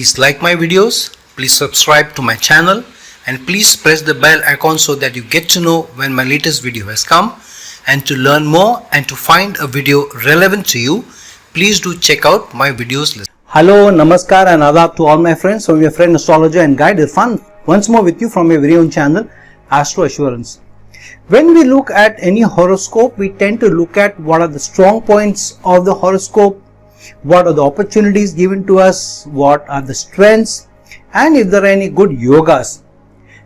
Please like my videos, please subscribe to my channel, and please press the bell icon so that you get to know when my latest video has come. And to learn more and to find a video relevant to you, please do check out my videos list. Hello, Namaskar and Adab to all my friends. So your friend astrologer and guide Irfan once more with you from your very own channel Astro Assurance. When we look at any horoscope, we tend to look at what are the strong points of the horoscope, what are the opportunities given to us, what are the strengths, and if there are any good yogas.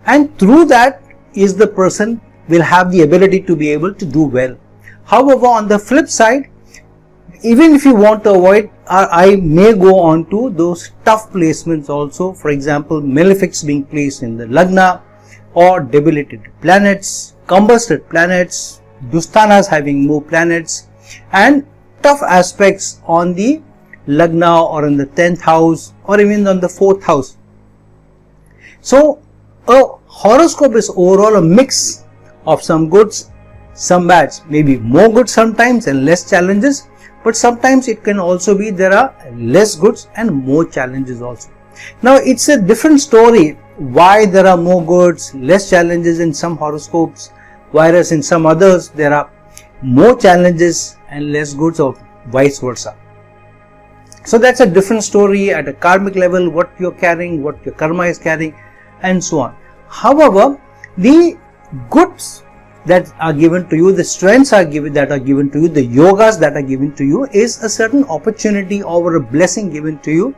And through that is the person will have the ability to be able to do well. However, on the flip side, even if you want to avoid, I may go on to those tough placements also. For example, malefics being placed in the Lagna, or debilitated planets, combusted planets, Dusthanas having more planets, and tough aspects on the Lagna or in the 10th house or even on the 4th house. So a horoscope is overall a mix of some goods, some bads, maybe more good sometimes and less challenges, but sometimes it can also be there are less goods and more challenges also. Now it's a different story why there are more goods, less challenges in some horoscopes, whereas in some others there are more challenges and less goods, or vice versa. So that's a different story at a karmic level, what you're carrying, what your karma is carrying, and so on. However, the goods that are given to you, the strengths that are given to you, the yogas that are given to you is a certain opportunity or a blessing given to you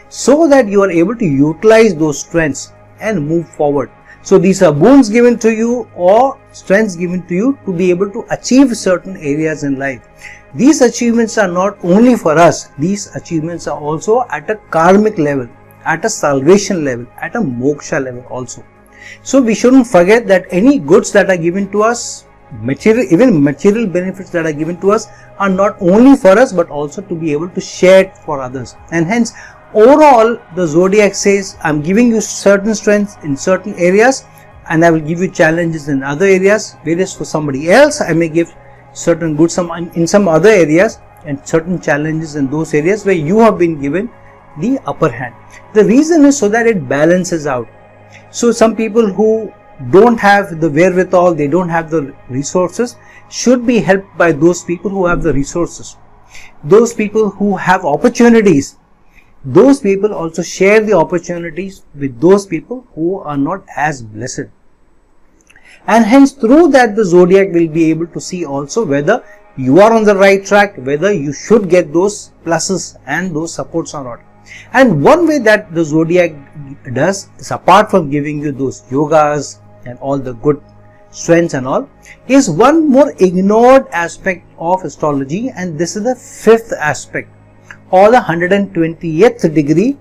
so that you are able to utilize those strengths and move forward. So these are boons given to you or strengths given to you to be able to achieve certain areas in life. These achievements are not only for us, these achievements are also at a karmic level, at a salvation level, at a moksha level also. So we shouldn't forget that any goods that are given to us, even material benefits that are given to us, are not only for us but also to be able to share it for others. And hence overall the zodiac says, I'm giving you certain strengths in certain areas and I will give you challenges in other areas, whereas for somebody else I may give certain goods in some other areas and certain challenges in those areas where you have been given the upper hand. The reason is so that it balances out. So some people who don't have the wherewithal, they don't have the resources, should be helped by those people who have the resources. Those people who have opportunities, those people also share the opportunities with those people who are not as blessed. And hence through that the zodiac will be able to see also whether you are on the right track, whether you should get those pluses and those supports or not. And one way that the zodiac does is, apart from giving you those yogas and all the good strengths and all, is one more ignored aspect of astrology, and this is the fifth aspect or the 120th degree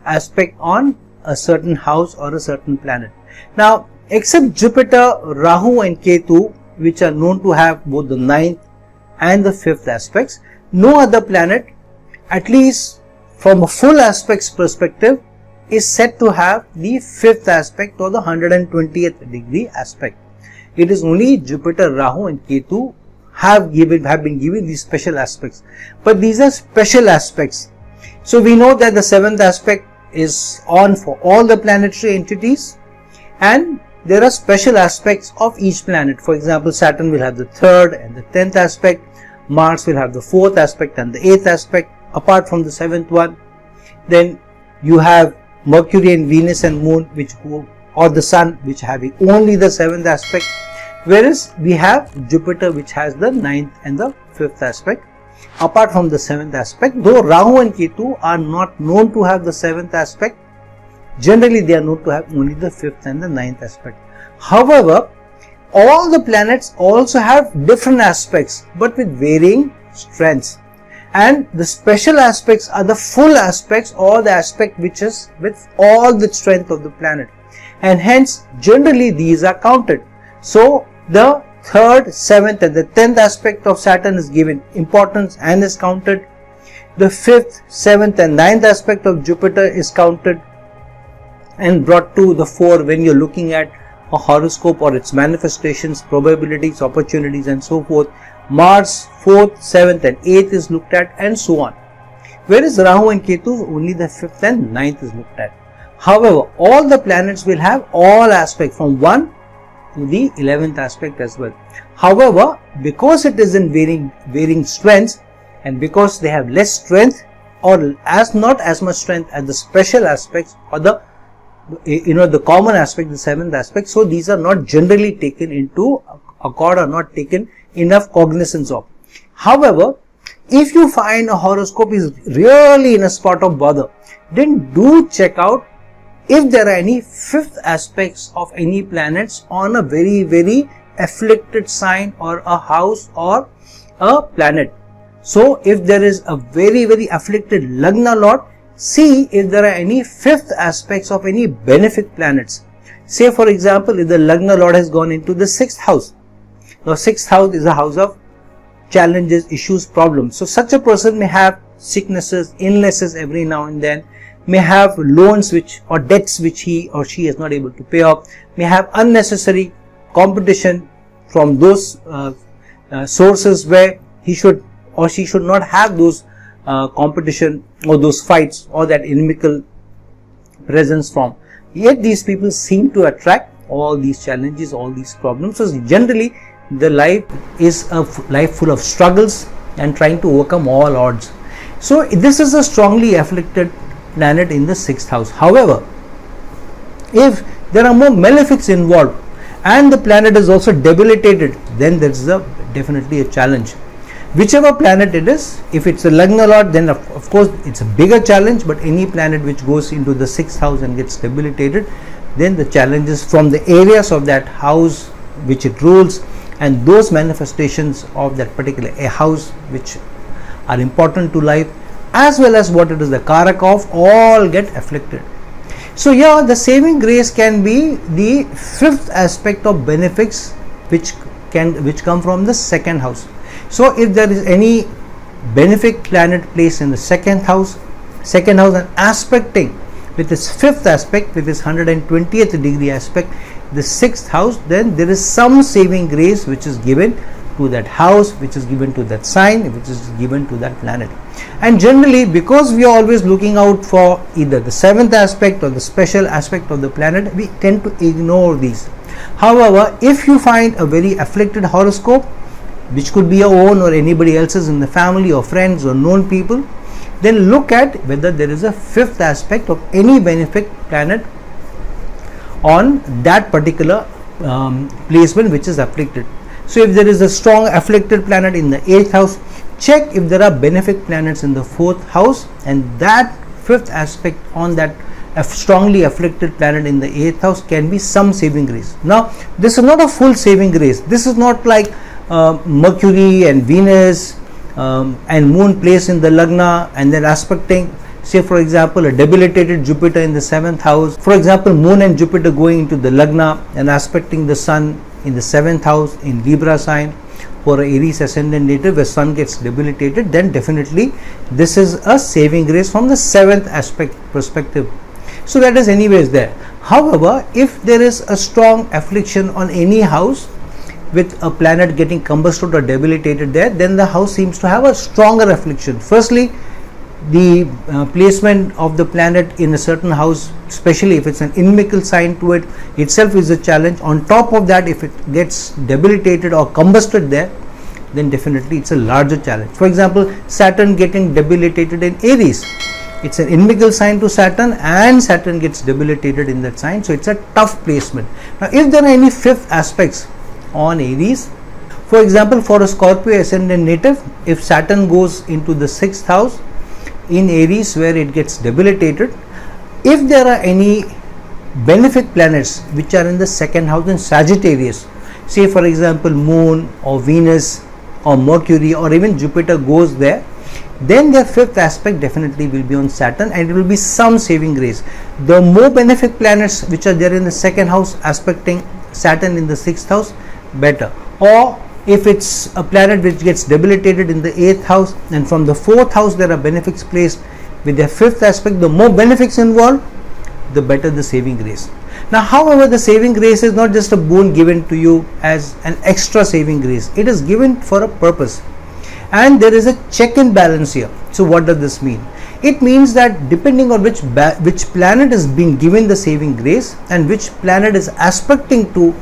aspect on a certain house or a certain planet. Now except Jupiter, Rahu and Ketu, which are known to have both the 9th and the 5th aspects, no other planet, at least from a full aspects perspective, is said to have the 5th aspect or the 120th degree aspect. It is only Jupiter, Rahu and Ketu have been given these special aspects, but these are special aspects. So we know that the 7th aspect is on for all the planetary entities, and there are special aspects of each planet. For example, Saturn will have the 3rd and the 10th aspect, Mars will have the 4th aspect and the 8th aspect, apart from the 7th one. Then you have Mercury and Venus and Moon, or the Sun, which having only the 7th aspect, whereas we have Jupiter, which has the 9th and the 5th aspect. Apart from the 7th aspect, though Rahu and Ketu are not known to have the 7th aspect, generally they are known to have only the 5th and the 9th aspect. However, all the planets also have different aspects but with varying strengths, and the special aspects are the full aspects or the aspect which is with all the strength of the planet, and hence generally these are counted. So the 3rd, 7th and the 10th aspect of Saturn is given importance and is counted. The 5th, 7th and 9th aspect of Jupiter is counted and brought to the fore when you're looking at a horoscope or its manifestations, probabilities, opportunities and so forth. Mars 4th, 7th and 8th is looked at, and so on. Whereas Rahu and Ketu, only the 5th and 9th is looked at. However, all the planets will have all aspects from 1 to the 11th aspect as well. However, because it is in varying strengths, and because they have less strength or not as much strength as the special aspects or the common aspect, the 7th aspect, so these are not generally taken into accord or not taken enough cognizance of. However, if you find a horoscope is really in a spot of bother, then do check out if there are any 5th aspects of any planets on a very afflicted sign or a house or a planet. So if there is a very afflicted Lagna Lord, see if there are any 5th aspects of any benefic planets. Say for example, if the Lagna Lord has gone into the 6th house. Now 6th house is a house of challenges, issues, problems. So such a person may have sicknesses, illnesses every now and then, may have loans or debts which he or she is not able to pay off, may have unnecessary competition from those sources where he should or she should not have those competition or those fights or that inimical presence from. Yet these people seem to attract all these challenges, all these problems. So generally the life is a life full of struggles and trying to overcome all odds. So this is a strongly afflicted planet in the 6th house. However, if there are more malefics involved and the planet is also debilitated, then there is definitely a challenge. Whichever planet it is, if it's a Lagna Lord, then of course it's a bigger challenge, but any planet which goes into the 6th house and gets debilitated, then the challenges from the areas of that house which it rules and those manifestations of that particular house which are important to life, as well as what it is the Karak of, all get afflicted. So yeah, the saving grace can be the 5th aspect of benefics which come from the 2nd house. So if there is any benefic planet placed in the 2nd house and aspecting with its 5th aspect, with its 120th degree aspect, the 6th house, then there is some saving grace which is given to that house, which is given to that sign, which is given to that planet. And generally, because we are always looking out for either the 7th aspect or the special aspect of the planet, we tend to ignore these. However, if you find a very afflicted horoscope, which could be your own or anybody else's in the family or friends or known people, then look at whether there is a 5th aspect of any benefic planet on that particular placement which is afflicted. So if there is a strong afflicted planet in the 8th house, check if there are benefic planets in the 4th house, and that 5th aspect on that strongly afflicted planet in the 8th house can be some saving grace. Now this is not a full saving grace. This is not like Mercury and Venus and Moon placed in the Lagna and then aspecting, say for example, a debilitated Jupiter in the 7th house. For example, Moon and Jupiter going into the Lagna and aspecting the Sun in the 7th house in Libra sign for Aries ascendant native, where Sun gets debilitated, then definitely this is a saving grace from the 7th aspect perspective. So that is anyways there. However, if there is a strong affliction on any house with a planet getting combusted or debilitated there, then the house seems to have a stronger affliction. Firstly, the placement of the planet in a certain house, especially if it's an inimical sign to it itself, is a challenge. On top of that, if it gets debilitated or combusted there, then definitely it's a larger challenge. For example, Saturn getting debilitated in Aries, it's an inimical sign to Saturn, and Saturn gets debilitated in that sign, so it's a tough placement. Now if there are any 5th aspects on Aries, for example, for a Scorpio ascendant native, if Saturn goes into the 6th house in Aries where it gets debilitated, if there are any benefic planets which are in the 2nd house in Sagittarius, say for example Moon or Venus or Mercury or even Jupiter goes there, then their 5th aspect definitely will be on Saturn, and it will be some saving grace. The more benefic planets which are there in the 2nd house aspecting Saturn in the 6th house, better. Or if it's a planet which gets debilitated in the 8th house, and from the 4th house there are benefics placed with their 5th aspect, the more benefics involved, the better the saving grace. Now however, the saving grace is not just a boon given to you as an extra saving grace, it is given for a purpose, and there is a check and balance here. So what does this mean? It means that depending on which planet is being given the saving grace and which planet is aspecting to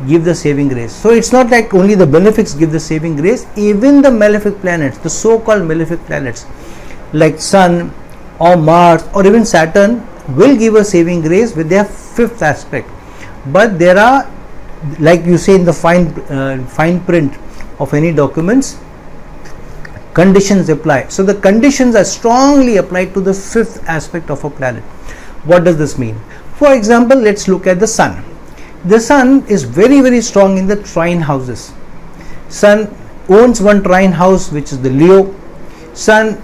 give the saving grace. So it's not like only the benefics give the saving grace, even the malefic planets, the so-called malefic planets like Sun or Mars or even Saturn will give a saving grace with their fifth aspect. But there are, like you say in the fine print of any documents, conditions apply. So the conditions are strongly applied to the fifth aspect of a planet. What does this mean? For example, let's look at the Sun. The Sun is very, very strong in the trine houses. Sun owns one trine house, which is the Leo. Sun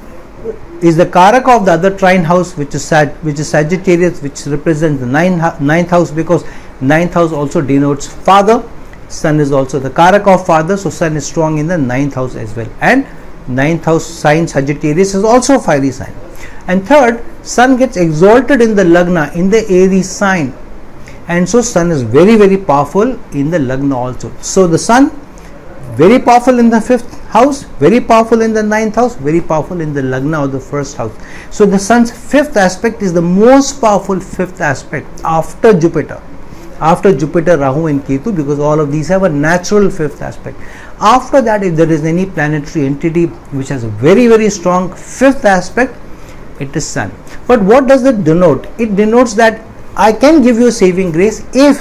is the Karaka of the other trine house, which is Sagittarius, which represents the ninth house, because ninth house also denotes father. Sun is also the Karaka of father, so Sun is strong in the ninth house as well. And ninth house sign Sagittarius is also a fiery sign. And third, Sun gets exalted in the Lagna, in the Aries sign. And so Sun is very, very powerful in the Lagna also. So the Sun, very powerful in the fifth house, very powerful in the ninth house, very powerful in the Lagna or the first house. So the Sun's fifth aspect is the most powerful fifth aspect after Jupiter. After Jupiter, Rahu and Ketu, because all of these have a natural fifth aspect. After that, if there is any planetary entity which has a very, very strong fifth aspect, it is Sun. But what does it denote? It denotes that I can give you saving grace if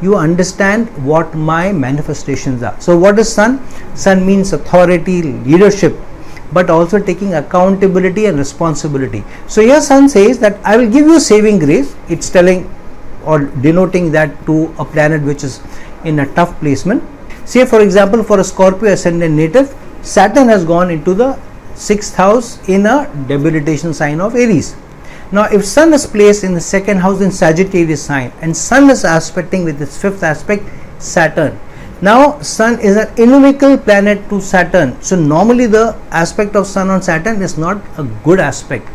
you understand what my manifestations are. So what is Sun? Sun means authority, leadership, but also taking accountability and responsibility. So here Sun says that I will give you saving grace. It's telling or denoting that to a planet which is in a tough placement. Say for example, for a Scorpio ascendant native, Saturn has gone into the sixth house in a debilitation sign of Aries. Now if Sun is placed in the second house in Sagittarius sign and Sun is aspecting with its fifth aspect Saturn. Now Sun is an inimical planet to Saturn. So normally the aspect of Sun on Saturn is not a good aspect.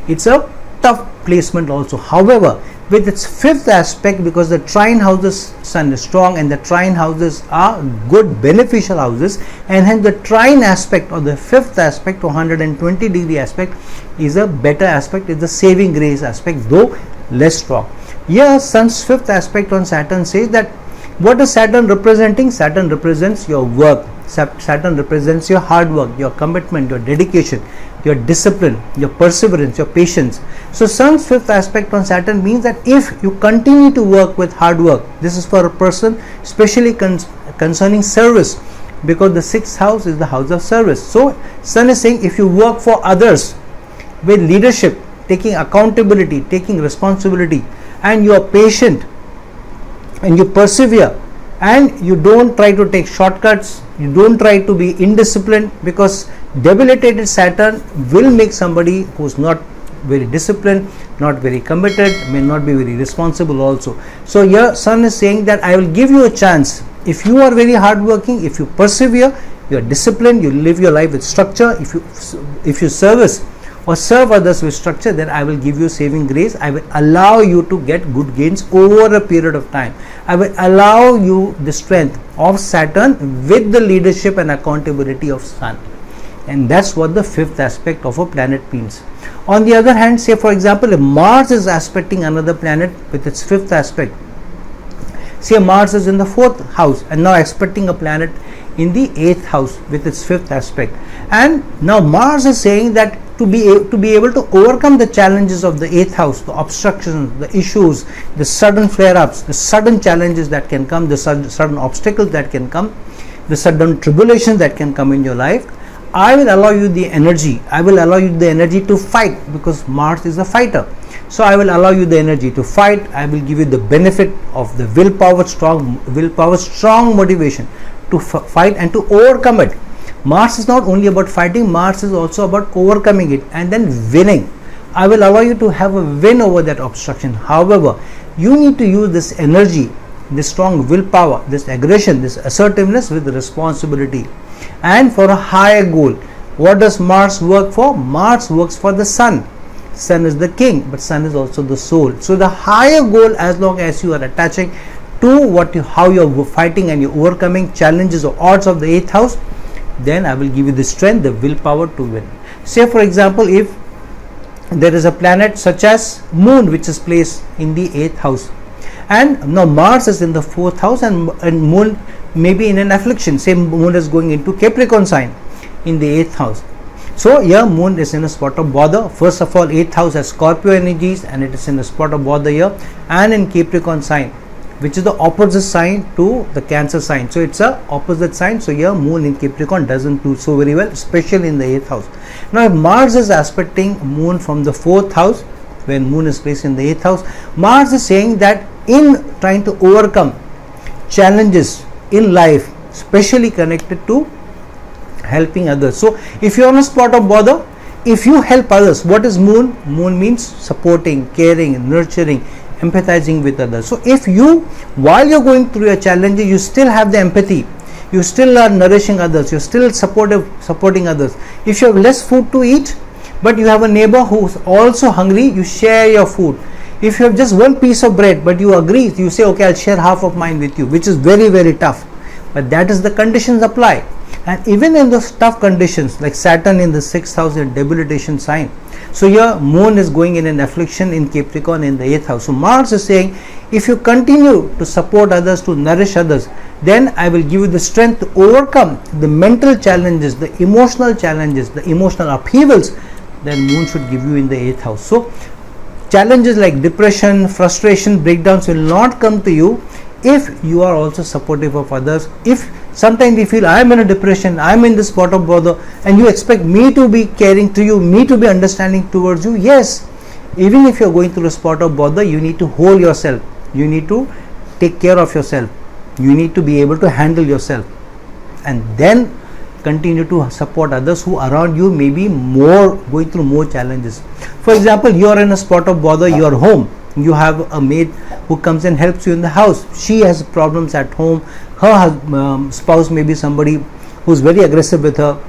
It's a tough placement also. However, with its fifth aspect, because the trine houses Sun is strong and the trine houses are good beneficial houses, and hence the trine aspect or the fifth aspect, 120 degree aspect, is a better aspect, is the saving grace aspect, though less strong. Here Sun's fifth aspect on Saturn says that what is Saturn representing? Saturn represents your work. Saturn represents your hard work, your commitment, your dedication, your discipline, your perseverance, your patience. So Sun's fifth aspect on Saturn means that if you continue to work with hard work, this is for a person especially concerning service, because the sixth house is the house of service. So Sun is saying if you work for others with leadership, taking accountability, taking responsibility, and you are patient and you persevere and you don't try to take shortcuts, you don't try to be indisciplined, because debilitated Saturn will make somebody who's not very disciplined, not very committed, may not be very responsible also. So here Sun is saying that I will give you a chance. If you are very hardworking, if you persevere, you are disciplined, you live your life with structure, if you service or serve others with structure, then I will give you saving grace. I will allow you to get good gains over a period of time. I will allow you the strength of Saturn with the leadership and accountability of Sun. And that's what the fifth aspect of a planet means. On the other hand, say for example, if Mars is aspecting another planet with its fifth aspect, say Mars is in the fourth house and now aspecting a planet in the eighth house with its fifth aspect, and now Mars is saying that to be able to overcome the challenges of the eighth house, the obstructions, the issues, the sudden flare-ups, the sudden challenges that can come, the sudden obstacles that can come, the sudden tribulations that can come in your life, I will allow you the energy. I will allow you the energy to fight, because Mars is a fighter. So I will allow you the energy to fight. I will give you the benefit of the willpower, strong motivation to fight and to overcome it. Mars is not only about fighting, Mars is also about overcoming it and then winning. I will allow you to have a win over that obstruction. However, you need to use this energy, this strong willpower, this aggression, this assertiveness with responsibility and for a higher goal. What does Mars work for? Mars works for the Sun. Sun is the king, but Sun is also the soul. So the higher goal, as long as you are attaching to how you are fighting and you are overcoming challenges or odds of the eighth house, then I will give you the strength, the willpower to win. Say for example, if there is a planet such as Moon which is placed in the 8th house, and now Mars is in the 4th house, and Moon may be in an affliction. Say Moon is going into Capricorn sign in the 8th house. So here Moon is in a spot of bother. First of all, 8th house has Scorpio energies, and it is in a spot of bother here and in Capricorn sign, which is the opposite sign to the Cancer sign. So it's a opposite sign. So here Moon in Capricorn doesn't do so very well, especially in the 8th house. Now if Mars is aspecting Moon from the 4th house, when Moon is placed in the 8th house, Mars is saying that in trying to overcome challenges in life, especially connected to helping others. So if you are on a spot of bother, if you help others, what is Moon? Moon means supporting, caring, nurturing, empathizing with others. So if you, while you're going through your challenges, you still have the empathy, you still are nourishing others, you're still supporting others. If you have less food to eat, but you have a neighbor who's also hungry, you share your food. If you have just one piece of bread, but you agree, you say, okay, I'll share half of mine with you, which is very, very tough. But that is the conditions apply. And even in those tough conditions, like Saturn in the 6th house, a debilitation sign. So here Moon is going in an affliction in Capricorn in the 8th house. So Mars is saying, if you continue to support others, to nourish others, then I will give you the strength to overcome the mental challenges, the emotional challenges, the emotional upheavals that Moon should give you in the 8th house. So challenges like depression, frustration, breakdowns will not come to you if you are also supportive of others. If sometimes you feel I am in a depression, I am in this spot of bother, and you expect me to be caring to you, me to be understanding towards you, yes, even if you are going through a spot of bother, you need to hold yourself, you need to take care of yourself, you need to be able to handle yourself, and then continue to support others who around you may be more going through more challenges. For example, you are in a spot of bother, you are home, you have a maid who comes and helps you in the house, she has problems at home, her spouse may be somebody who's very aggressive with her,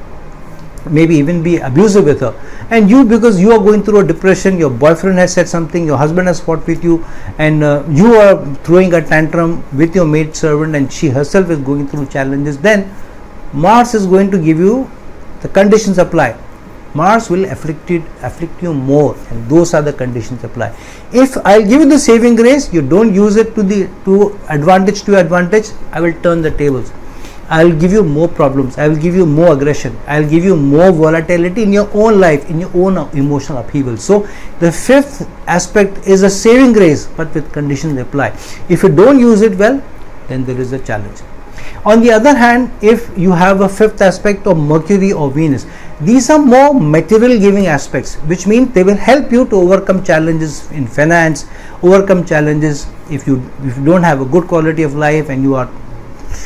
maybe even be abusive with her, and you, because you are going through a depression, your boyfriend has said something, your husband has fought with you, and you are throwing a tantrum with your maid servant, and she herself is going through challenges, then Mars is going to give you the conditions apply. Mars will afflict you more, and those are the conditions apply. If I'll give you the saving grace, you don't use it to your advantage, I will turn the tables. I will give you more problems, I will give you more aggression, I will give you more volatility in your own life, in your own emotional upheaval. So the 5th aspect is a saving grace, but with conditions apply. If you don't use it well, then there is a challenge. On the other hand, if you have a 5th aspect of Mercury or Venus, these are more material giving aspects, which means they will help you to overcome challenges in finance, overcome challenges if you don't have a good quality of life, and you are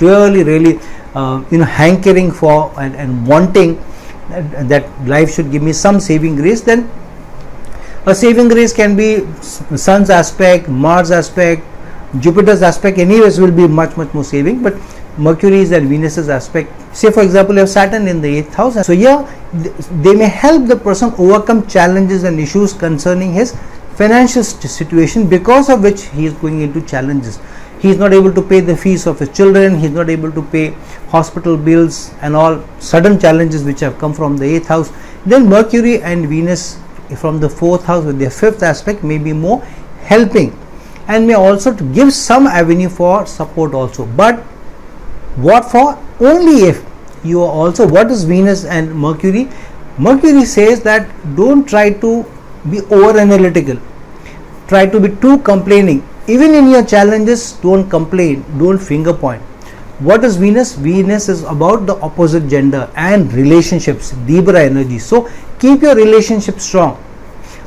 really hankering for and wanting that life should give me some saving grace. Then a saving grace can be Sun's aspect, Mars aspect, Jupiter's aspect, anyways will be much more saving. But Mercury's and Venus's aspect, say for example you have Saturn in the 8th house, so here they may help the person overcome challenges and issues concerning his financial situation, because of which he is going into challenges. He is not able to pay the fees of his children, he is not able to pay hospital bills and all sudden challenges which have come from the 8th house. Then Mercury and Venus from the 4th house with their 5th aspect may be more helping, and may also to give some avenue for support also. But what for? Only if you are also, what is Venus and Mercury? Mercury says that don't try to be over analytical, try to be too complaining. Even in your challenges, don't complain, don't finger point. What is Venus? Venus is about the opposite gender and relationships, Libra energy. So keep your relationship strong,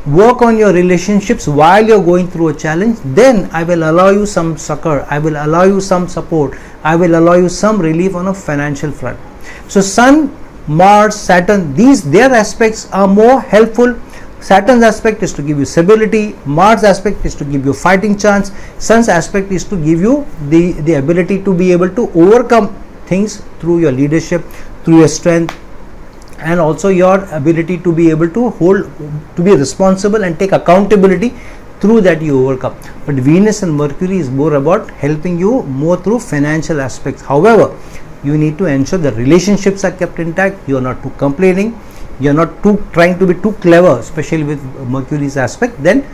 work on your relationships while you're going through a challenge. Then I will allow you some succor, I will allow you some support, I will allow you some relief on a financial front. So Sun, Mars, Saturn, their aspects are more helpful. Saturn's aspect is to give you stability, Mars aspect is to give you fighting chance, Sun's aspect is to give you the ability to be able to overcome things through your leadership, through your strength, and also your ability to be able to be responsible and take accountability. Through that you overcome. But Venus and Mercury is more about helping you more through financial aspects. However, You need to ensure the relationships are kept intact. You are not too complaining. You are not too trying to be too clever, especially with Mercury's aspect. Then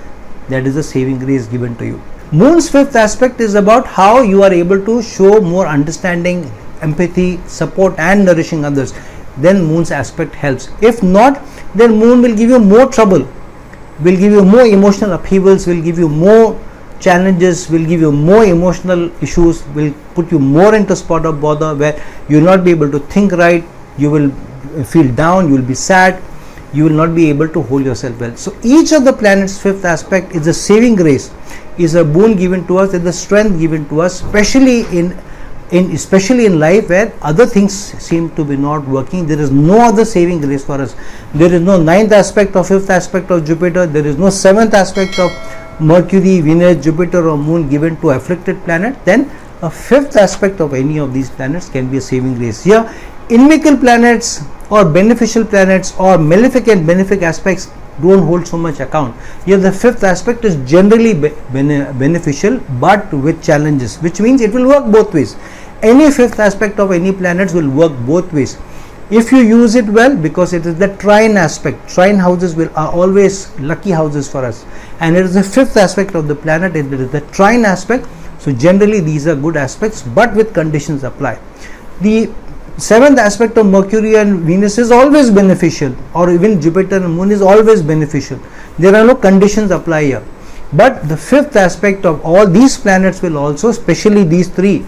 that is a saving grace given to you. Moon's fifth aspect is about how you are able to show more understanding, empathy, support and nourishing others. Then Moon's aspect helps. If not, then Moon will give you more trouble, will give you more emotional upheavals, will give you more challenges, will give you more emotional issues, will put you more into spot of bother where you will not be able to think right, you will feel down, you will be sad, you will not be able to hold yourself well. So each of the planets' fifth aspect is a saving grace, is a boon given to us, is the strength given to us, especially in life where other things seem to be not working. There is no other saving grace for us. There is no ninth aspect or fifth aspect of Jupiter. There is no seventh aspect of Mercury, Venus, Jupiter or Moon given to afflicted planet. Then a fifth aspect of any of these planets can be a saving grace. Here, inimical planets or beneficial planets or malefic and benefic aspects don't hold so much account. Here the fifth aspect is generally beneficial but with challenges, which means it will work both ways. Any fifth aspect of any planets will work both ways if you use it well, because it is the trine aspect. Trine houses are always lucky houses for us, and it is the fifth aspect of the planet. It is the trine aspect. So generally these are good aspects, but with conditions apply. The seventh aspect of Mercury and Venus is always beneficial, or even Jupiter and Moon is always beneficial. There are no conditions apply here. But the fifth aspect of all these planets will also, especially these three,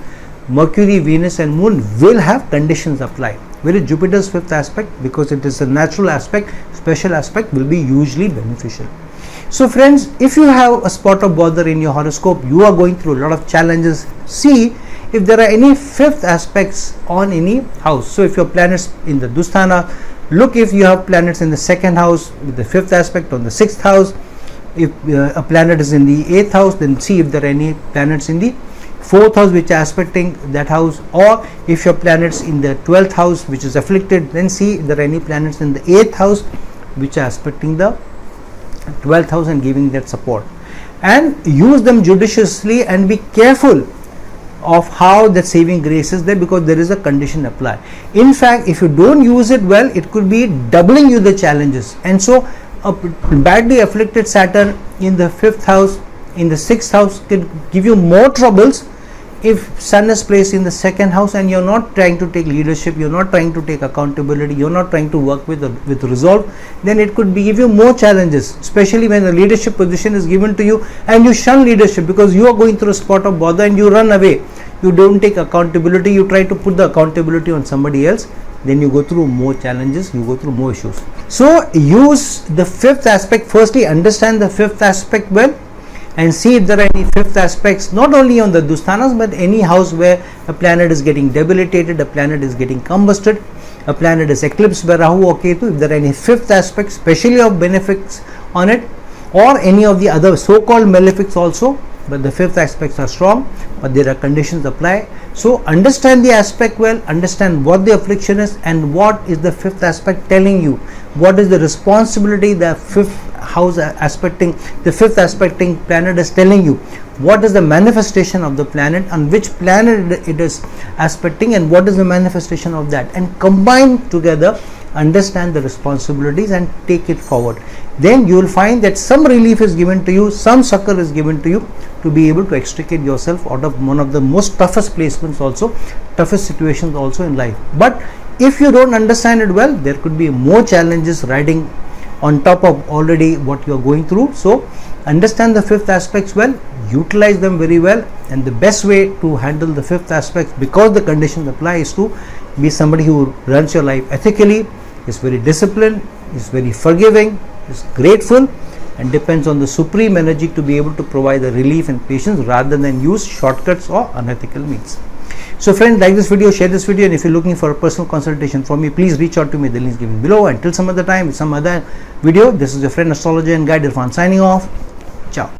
Mercury, Venus and Moon, will have conditions apply. Whereas Jupiter's fifth aspect, because it is a natural aspect, special aspect will be usually beneficial. So friends, if you have a spot of bother in your horoscope, you are going through a lot of challenges, see if there are any fifth aspects on any house. So if your planets in the Dusthana, look if you have planets in the second house with the fifth aspect on the sixth house. If a planet is in the eighth house, then see if there are any planets in the fourth house which are aspecting that house, or if your planets in the 12th house which is afflicted, then see if there are any planets in the 8th house which are aspecting the 12th house and giving that support. And use them judiciously and be careful of how that saving grace is there, because there is a condition apply. In fact, if you don't use it well, it could be doubling you the challenges. And so a badly afflicted Saturn in the 5th house, in the 6th house could give you more troubles if Sun is placed in the 2nd house and you're not trying to take leadership, you're not trying to take accountability, you're not trying to work with resolve, then it could give you more challenges, especially when the leadership position is given to you and you shun leadership because you are going through a spot of bother and you run away. You don't take accountability, you try to put the accountability on somebody else, then you go through more challenges, you go through more issues. So use the 5th aspect. Firstly, understand the 5th aspect well and see if there are any 5th aspects, not only on the Dusthanas but any house where a planet is getting debilitated, a planet is getting combusted, a planet is eclipsed by Rahu or Ketu. If there are any 5th aspects, especially of benefics on it, or any of the other so-called malefics also, but the 5th aspects are strong, but there are conditions apply. So understand the aspect well, understand what the affliction is and what is the 5th aspect telling you, what is the responsibility the 5th house aspecting, the 5th aspecting planet is telling you, what is the manifestation of the planet, on which planet it is aspecting and what is the manifestation of that, and combine together, understand the responsibilities and take it forward. Then you will find that some relief is given to you, some succor is given to you to be able to extricate yourself out of one of the most toughest placements also, toughest situations also in life. But if you don't understand it well, there could be more challenges riding on top of already what you are going through. So understand the 5th aspects well, utilize them very well, and the best way to handle the 5th aspects, because the conditions apply, is to be somebody who runs your life ethically, is very disciplined, is very forgiving, is grateful, and depends on the supreme energy to be able to provide the relief and patience rather than use shortcuts or unethical means. So friends, like this video, share this video, and if you're looking for a personal consultation from me, please reach out to me. The link is given below. Until some other time with some other video, this is your friend, astrologer and guide Irfan, signing off. Ciao.